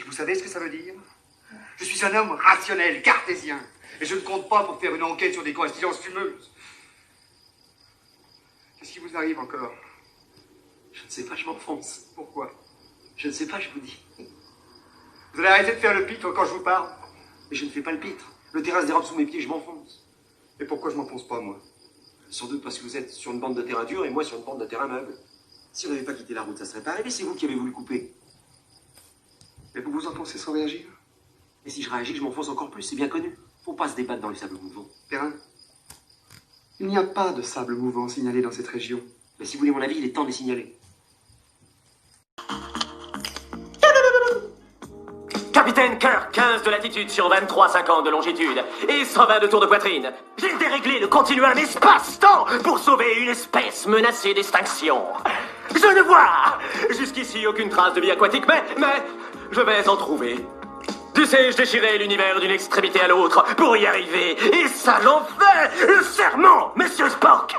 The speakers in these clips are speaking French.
Vous savez ce que ça veut dire? Je suis un homme rationnel, cartésien, et je ne compte pas pour faire une enquête sur des coïncidences fumeuses. Qu'est-ce qui vous arrive encore? Je ne sais pas, je m'enfonce. Pourquoi? Je ne sais pas, je vous dis. Vous allez arrêter de faire le pitre quand je vous parle? Mais je ne fais pas le pitre. Le terrain se dérobe sous mes pieds, je m'enfonce. Et pourquoi je m'enfonce pas, moi? Sans doute parce que vous êtes sur une bande de terrain dur et moi sur une bande de terrain meuble. Si on n'avait pas quitté la route, ça serait pas arrivé, c'est vous qui avez voulu couper. Et vous vous enfoncez sans réagir? Et si je réagis, je m'enfonce encore plus, c'est bien connu. Faut pas se débattre dans les sables mouvants. Terrain? Il n'y a pas de sable mouvant signalé dans cette région. Mais si vous voulez mon avis, il est temps de les signaler. Capitaine Kirk, 15 de latitude sur 23,50 de longitude et 120 de tour de poitrine. J'ai déréglé le continuum espace-temps pour sauver une espèce menacée d'extinction. Je ne vois jusqu'ici aucune trace de vie aquatique, mais je vais en trouver. Dussé-je déchirer l'univers d'une extrémité à l'autre pour y arriver? Et ça j'en fais le serment, Monsieur Spock.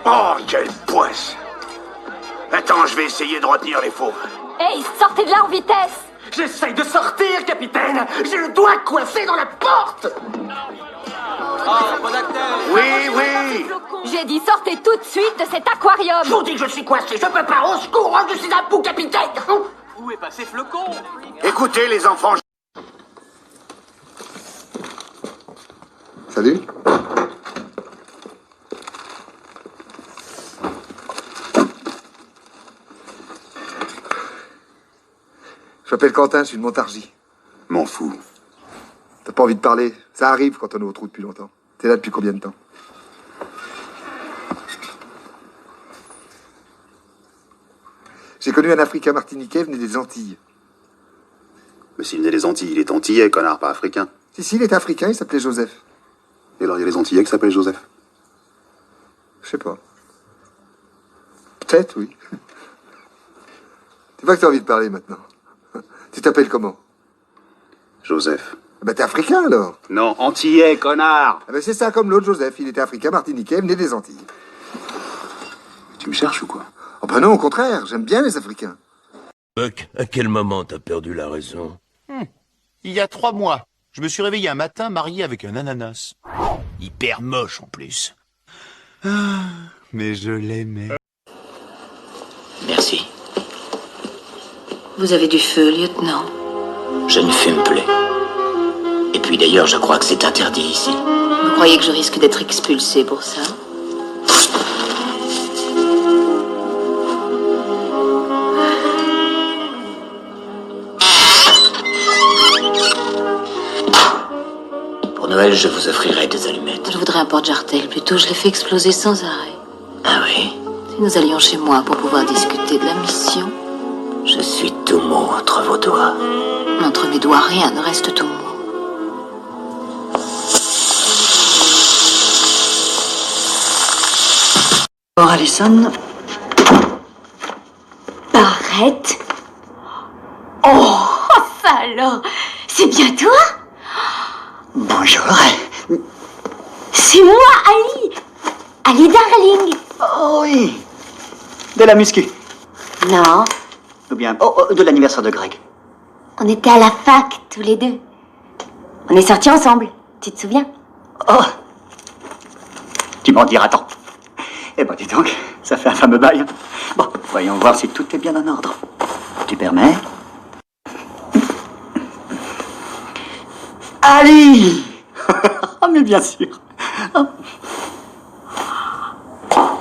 Oh, quelle poisse! Attends, je vais essayer de retenir les fauves. Hey, sortez de là en vitesse! J'essaye de sortir, capitaine. J'ai le doigt coincé dans la porte. Oui! J'ai dit sortez tout de suite de cet aquarium! Je vous dis que je suis coincé, je peux pas, au secours, je suis un bout, capitaine. Où est passé Flocon? Écoutez, les enfants, Salut. Je m'appelle Quentin, je suis de Montargis. m'en fous. T'as pas envie de parler? Ça arrive quand on est au trou depuis longtemps. T'es là depuis combien de temps? J'ai connu un Africain martiniquais venu des Antilles. Mais s'il venait des Antilles, il est antillais, connard, pas africain. Si, il était africain, il s'appelait Joseph. Et alors, il y a les Antillais qui s'appellent Joseph. Je sais pas. Peut-être, oui. Tu vois que t'as envie de parler maintenant. Tu t'appelles comment? Joseph. Ah ben t'es africain alors. Non, antillais, connard! Ah ben c'est ça, comme l'autre Joseph. Il était africain, martiniquais, venu des Antilles. Tu me cherches ou quoi? Oh ben non, au contraire, j'aime bien les Africains. Buck, à quel moment t'as perdu la raison? Il y a 3 mois, je me suis réveillé un matin marié avec un ananas. Hyper moche en plus. Ah, mais je l'aimais. Merci. Vous avez du feu, lieutenant. Je ne fume plus. Et puis d'ailleurs, je crois que c'est interdit ici. Vous croyez que je risque d'être expulsé pour ça? Pour Noël, je vous offrirai des allumettes. Je voudrais un porte-jartel. Plutôt, je l'ai fait exploser sans arrêt. Ah oui? Si nous allions chez moi pour pouvoir discuter de la mission. Je suis tout mou entre vos doigts. Entre mes doigts, rien ne reste tout mou. Bon, Alison. Arrête. Oh, ça alors. C'est bien toi? Bonjour. C'est moi, Ali. Ali Darling. Oh oui. De la muscu. Non, Ou bien, de l'anniversaire de Greg. on était à la fac, tous les deux. On est sortis ensemble, tu te souviens? Oh. Tu m'en diras tant. Eh ben, dis donc, ça fait un fameux bail. Bon, voyons voir si tout est bien en ordre. Tu permets? Ali! Ah, mais bien sûr. Oh.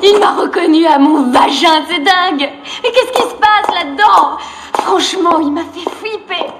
Il m'a reconnu à mon vagin, c'est dingue. Mais qu'est-ce qui se passe là-dedans? Franchement, il m'a fait flipper.